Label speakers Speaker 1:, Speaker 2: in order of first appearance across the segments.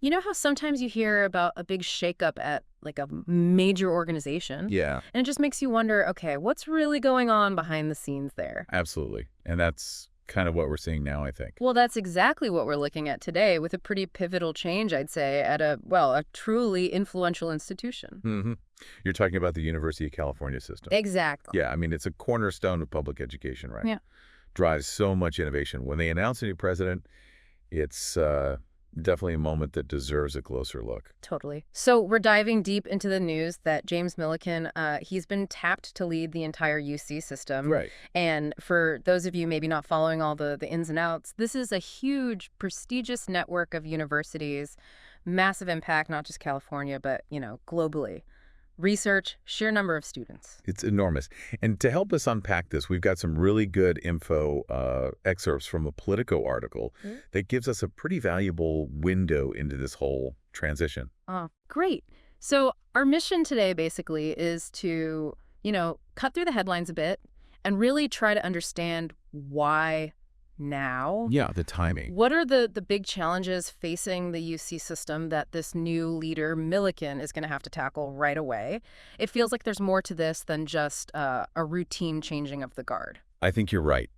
Speaker 1: You know how sometimes you hear about a big shakeup at like a major organization,
Speaker 2: Yeah,
Speaker 1: and it just makes you wonder, okay, what's really going on behind the scenes there?
Speaker 2: absolutely. And that's kind of what we're seeing now, I think.
Speaker 1: Well, that's exactly what we're looking at today with a pretty pivotal change, I'd say, at a truly influential institution.
Speaker 2: hmm You're talking about the University of California system.
Speaker 1: Exactly.
Speaker 2: Yeah, I mean, it's a cornerstone of public education, right?
Speaker 1: Yeah.
Speaker 2: Drives so much innovation. When they announce a new president, it's definitely a moment that deserves a closer look.
Speaker 1: Totally. So we're diving deep into the news that James Milliken, he's been tapped to lead the entire UC system.
Speaker 2: Right.
Speaker 1: And for those of you maybe not following all the ins and outs, this is a huge, prestigious network of universities, massive impact, not just California, but, globally. Research, sheer number of students.
Speaker 2: It's enormous. And to help us unpack this, we've got some really good info excerpts from a Politico article
Speaker 1: Mm.
Speaker 2: that gives us a pretty valuable window into this whole transition.
Speaker 1: Oh, great. So our mission today basically is to, cut through the headlines a bit and really try to understand why now.
Speaker 2: Yeah, the timing.
Speaker 1: What are the big challenges facing the UC system that this new leader, Milliken, is going to have to tackle right away? It feels like there's more to this than just a routine changing of the guard.
Speaker 2: I think you're right.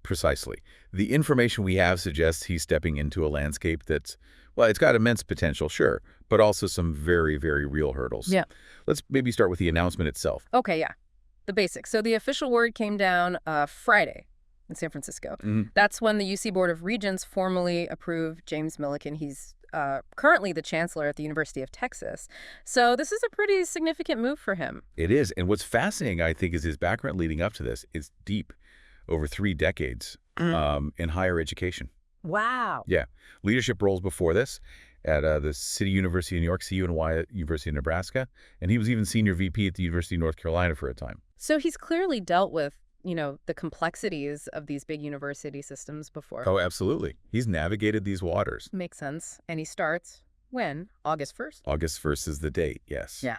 Speaker 2: Precisely. The information we have suggests he's stepping into a landscape that's, well, it's got immense potential, sure, but also some very, very real hurdles.
Speaker 1: Yeah.
Speaker 2: Let's maybe start with the announcement itself.
Speaker 1: Okay, yeah. The basics. So the official word came down Friday in San Francisco.
Speaker 2: Mhm.
Speaker 1: That's when the UC Board of Regents formally approved James Milliken. He's currently the chancellor at the University of Texas. So this is a pretty significant move for him.
Speaker 2: It is. And what's fascinating, I think, is his background leading up to this. It's deep, over 3 decades in higher education.
Speaker 1: Wow.
Speaker 2: Yeah. Leadership roles before this at the City University of New York, CUNY University of Nebraska, and he was even senior VP at the University of North Carolina for a time.
Speaker 1: So he's clearly dealt with, the complexities of these big university systems before.
Speaker 2: Oh, absolutely. He's navigated these waters.
Speaker 1: Makes sense. And he starts when? August 1st?
Speaker 2: August 1st is the date, yes.
Speaker 1: Yeah.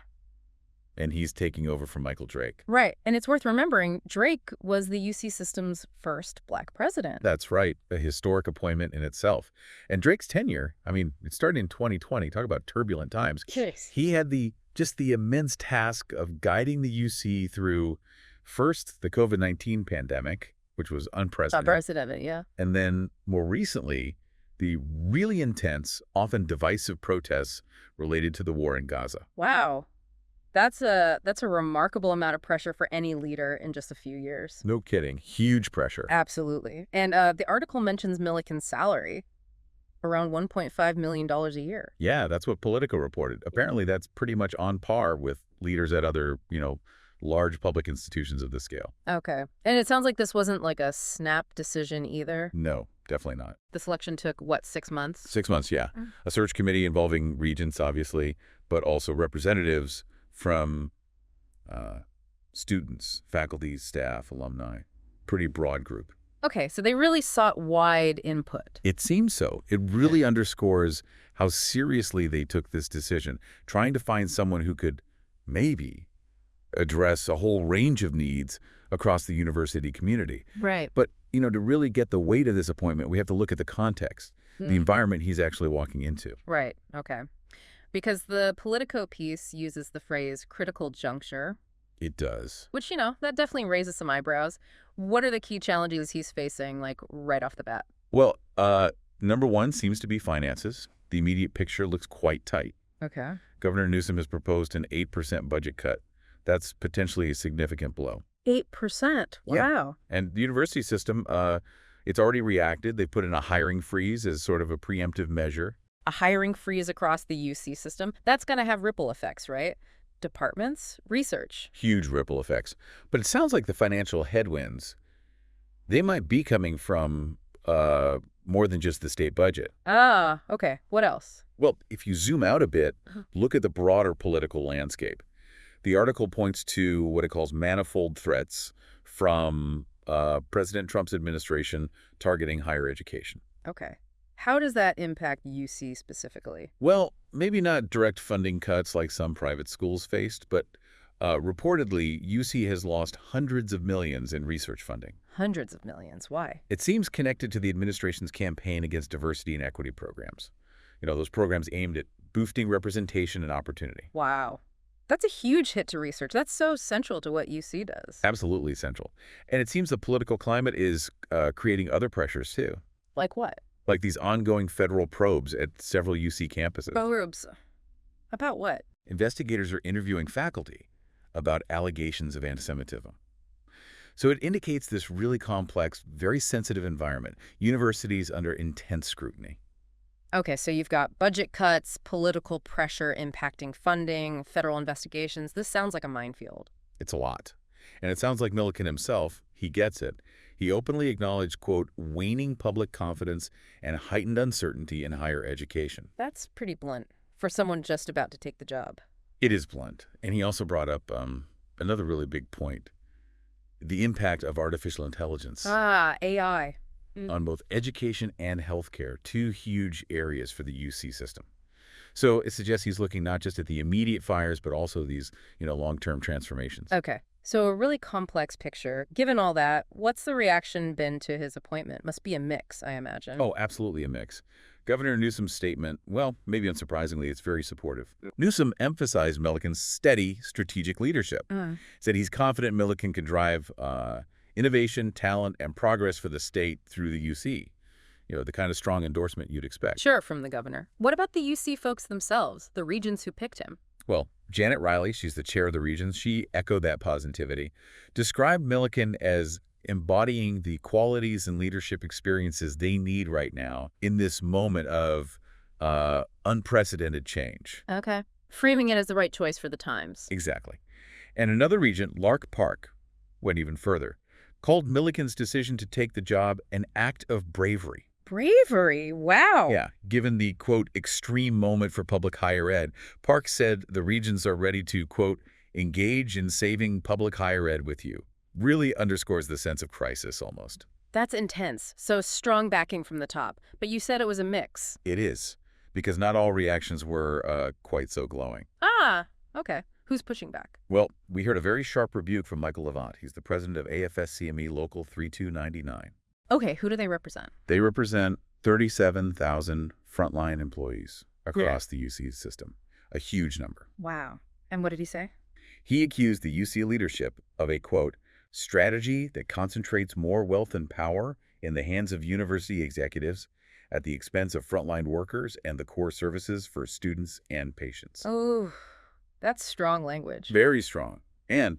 Speaker 2: And he's taking over from Michael Drake.
Speaker 1: Right. And it's worth remembering, Drake was the UC system's first black president.
Speaker 2: That's right, a historic appointment in itself. And Drake's tenure, I mean, it started in 2020. Talk about turbulent times.
Speaker 1: Jeez.
Speaker 2: He had just the immense task of guiding the UC through first the COVID-19 pandemic, which was unprecedented,
Speaker 1: Unprecedented, yeah.
Speaker 2: and then more recently, the really intense, often divisive protests related to the war in Gaza.
Speaker 1: Wow. That's a remarkable amount of pressure for any leader in just a few years.
Speaker 2: No kidding. Huge pressure.
Speaker 1: Absolutely. And the article mentions Milliken's salary, around $1.5 million a year.
Speaker 2: Yeah, that's what Politico reported. Apparently, that's pretty much on par with leaders at other, large public institutions of this scale.
Speaker 1: Okay. And it sounds like this wasn't like a snap decision either.
Speaker 2: No, definitely not.
Speaker 1: The selection took, what, 6 months?
Speaker 2: 6 months, yeah.
Speaker 1: Mm.
Speaker 2: A search committee involving regents, obviously, but also representatives from students, faculty, staff, alumni. Pretty broad group.
Speaker 1: Okay, so they really sought wide input.
Speaker 2: It seems so. It really underscores how seriously they took this decision, trying to find someone who could maybe address a whole range of needs across the university community.
Speaker 1: Right.
Speaker 2: But, to really get the weight of this appointment, we have to look at the context, the environment he's actually walking into.
Speaker 1: Right, okay. Because the Politico piece uses the phrase critical juncture,
Speaker 2: It does.
Speaker 1: which, that definitely raises some eyebrows. What are the key challenges he's facing, like, right off the bat?
Speaker 2: Well, number one seems to be finances. The immediate picture looks quite tight.
Speaker 1: Okay.
Speaker 2: Governor Newsom has proposed an 8% budget cut. That's potentially a significant blow.
Speaker 1: 8%.
Speaker 2: Yeah.
Speaker 1: Wow.
Speaker 2: And the university system, it's already reacted. They put in a hiring freeze as sort of a preemptive measure.
Speaker 1: A hiring freeze across the UC system, that's going to have ripple effects, right? Departments, research.
Speaker 2: Huge ripple effects. But it sounds like the financial headwinds, they might be coming from more than just the state budget.
Speaker 1: Ah, okay. What else?
Speaker 2: Well, if you zoom out a bit, look at the broader political landscape. The article points to what it calls manifold threats from President Trump's administration targeting higher education.
Speaker 1: Okay. How does that impact UC specifically?
Speaker 2: Well, maybe not direct funding cuts like some private schools faced, but reportedly, UC has lost hundreds of millions in research funding.
Speaker 1: Hundreds of millions. Why?
Speaker 2: It seems connected to the administration's campaign against diversity and equity programs. those programs aimed at boosting representation and opportunity.
Speaker 1: Wow. That's a huge hit to research. That's so central to what UC does.
Speaker 2: Absolutely essential. And it seems the political climate is creating other pressures, too,
Speaker 1: Like what?
Speaker 2: like these ongoing federal probes at several UC campuses.
Speaker 1: Probes. About what?
Speaker 2: Investigators are interviewing faculty about allegations of anti-Semitism. So it indicates this really complex, very sensitive environment, universities under intense scrutiny.
Speaker 1: Okay, so you've got budget cuts, political pressure impacting funding, federal investigations. This sounds like a minefield.
Speaker 2: It's a lot. And it sounds like Milliken himself, he gets it. He openly acknowledged, quote, waning public confidence and heightened uncertainty in higher education.
Speaker 1: That's pretty blunt for someone just about to take the job.
Speaker 2: It is blunt. And he also brought up another really big point, the impact of artificial intelligence
Speaker 1: Ah, AI.
Speaker 2: on both education and healthcare, two huge areas for the UC system. So it suggests he's looking not just at the immediate fires, but also these, long-term transformations.
Speaker 1: Okay, so a really complex picture. Given all that, what's the reaction been to his appointment? Must be a mix, I imagine.
Speaker 2: Oh, absolutely a mix. Governor Newsom's statement, well, maybe unsurprisingly, it's very supportive. Newsom emphasized Milliken's steady strategic leadership. Said he's confident Milliken can drive innovation, talent, and progress for the state through the UC. The kind of strong endorsement you'd expect.
Speaker 1: Sure, from the governor. What about the UC folks themselves, the regents who picked him?
Speaker 2: Well, Janet Riley, she's the chair of the Regents, she echoed that positivity, described Milliken as embodying the qualities and leadership experiences they need right now in this moment of unprecedented change.
Speaker 1: Okay. Framing it as the right choice for the times.
Speaker 2: Exactly. And another regent, Lark Park, went even further, called Milliken's decision to take the job an act of bravery.
Speaker 1: Bravery? Wow.
Speaker 2: Yeah, given the, quote, extreme moment for public higher ed, Park said the regents are ready to, quote, engage in saving public higher ed with you. Really underscores the sense of crisis almost.
Speaker 1: That's intense. So strong backing from the top. But you said it was a mix.
Speaker 2: It is, because not all reactions were quite so glowing.
Speaker 1: Ah, okay. Who's pushing back?
Speaker 2: Well, we heard a very sharp rebuke from Michael Levant. He's the president of AFS-CME Local 3299.
Speaker 1: Okay, who do they represent?
Speaker 2: They represent 37,000 frontline employees across the UC system, a huge number.
Speaker 1: Wow. And what did he say?
Speaker 2: He accused the UC leadership of a, quote, strategy that concentrates more wealth and power in the hands of university executives at the expense of frontline workers and the core services for students and patients.
Speaker 1: Oh, that's strong language.
Speaker 2: Very strong. And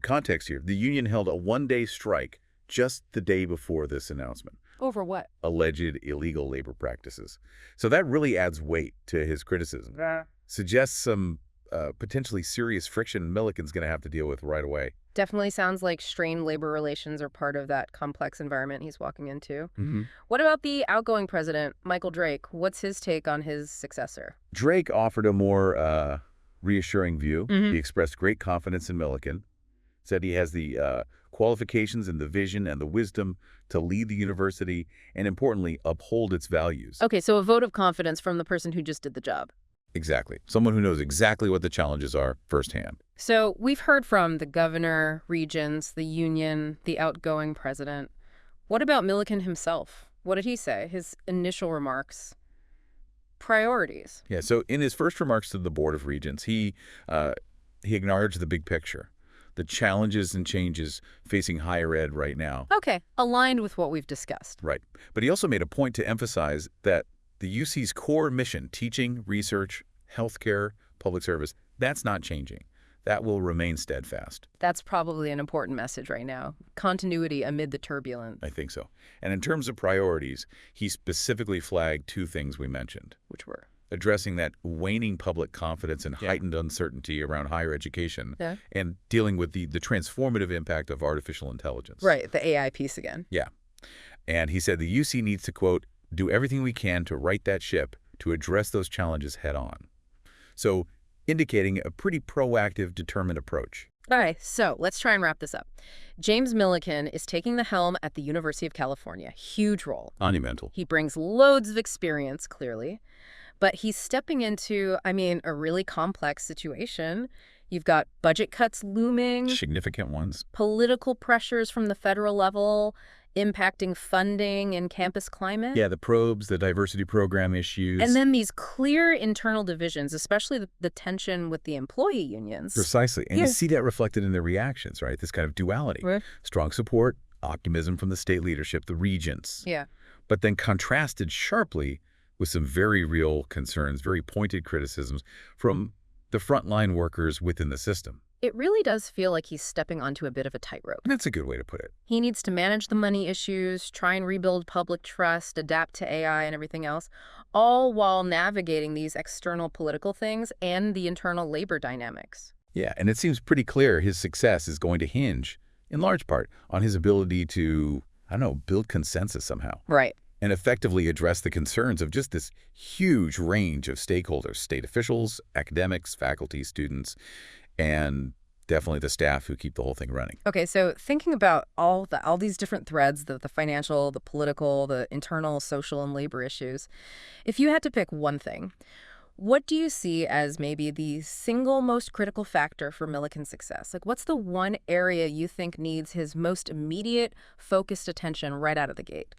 Speaker 2: context here, the union held a one-day strike just the day before this announcement.
Speaker 1: Over what?
Speaker 2: Alleged illegal labor practices. So that really adds weight to his criticism. Suggests some potentially serious friction Milliken's going to have to deal with right away.
Speaker 1: Definitely sounds like strained labor relations are part of that complex environment he's walking into.
Speaker 2: Mm-hmm.
Speaker 1: What about the outgoing president, Michael Drake? What's his take on his successor?
Speaker 2: Drake offered a more reassuring view. He expressed great confidence in Milliken, said he has the qualifications and the vision and the wisdom to lead the university and, importantly, uphold its values.
Speaker 1: Okay, so a vote of confidence from the person who just did the job.
Speaker 2: Exactly. Someone who knows exactly what the challenges are firsthand.
Speaker 1: So we've heard from the governor, regents, the union, the outgoing president. What about Milliken himself? What did he say? His initial remarks? Priorities.
Speaker 2: Yeah, so in his first remarks to the Board of Regents, he acknowledged the big picture, the challenges and changes facing higher ed right now.
Speaker 1: Okay, aligned with what we've discussed.
Speaker 2: Right. But he also made a point to emphasize that the UC's core mission, teaching, research, healthcare, public service, that's not changing. That will remain steadfast.
Speaker 1: That's probably an important message right now. Continuity amid the turbulence.
Speaker 2: I think so. And in terms of priorities, he specifically flagged two things we mentioned.
Speaker 1: Which were?
Speaker 2: Addressing that waning public confidence and heightened uncertainty around higher education, and dealing with the transformative impact of artificial intelligence.
Speaker 1: Right, the AI piece again.
Speaker 2: Yeah. And he said the UC needs to, quote, do everything we can to right that ship to address those challenges head on. So indicating a pretty proactive, determined approach.
Speaker 1: All right, so let's try and wrap this up. James Milliken is taking the helm at the University of California. Huge role.
Speaker 2: Monumental.
Speaker 1: He brings loads of experience, clearly. But he's stepping into, a really complex situation. You've got budget cuts looming.
Speaker 2: Significant ones.
Speaker 1: Political pressures from the federal level. impacting funding and campus climate.
Speaker 2: Yeah, the probes, the diversity program
Speaker 1: And
Speaker 2: issues.
Speaker 1: then these clear internal divisions, especially the tension with the employee unions.
Speaker 2: Precisely. And you
Speaker 1: Yeah.
Speaker 2: see that reflected in their reactions, right? This kind of duality.
Speaker 1: Right.
Speaker 2: Strong support, optimism from the state leadership, the regents,
Speaker 1: Yeah.
Speaker 2: but then contrasted sharply with some very real concerns, very pointed criticisms from the frontline workers within the system.
Speaker 1: It really does feel like he's stepping onto a bit of a tightrope.
Speaker 2: That's a good way to put it.
Speaker 1: He needs to manage the money issues, try and rebuild public trust, adapt to AI and everything else, all while navigating these external political things and the internal labor dynamics.
Speaker 2: Yeah, and it seems pretty clear his success is going to hinge, in large part, on his ability to, I don't know, build consensus somehow
Speaker 1: Right.
Speaker 2: and effectively address the concerns of just this huge range of stakeholders, state officials, academics, faculty, students, and definitely the staff who keep the whole thing running.
Speaker 1: Okay, so thinking about all these different threads, the financial, the political, the internal, social, and labor issues, if you had to pick one thing, what do you see as maybe the single most critical factor for Milliken's success? Like, what's the one area you think needs his most immediate, focused attention right out of the gate?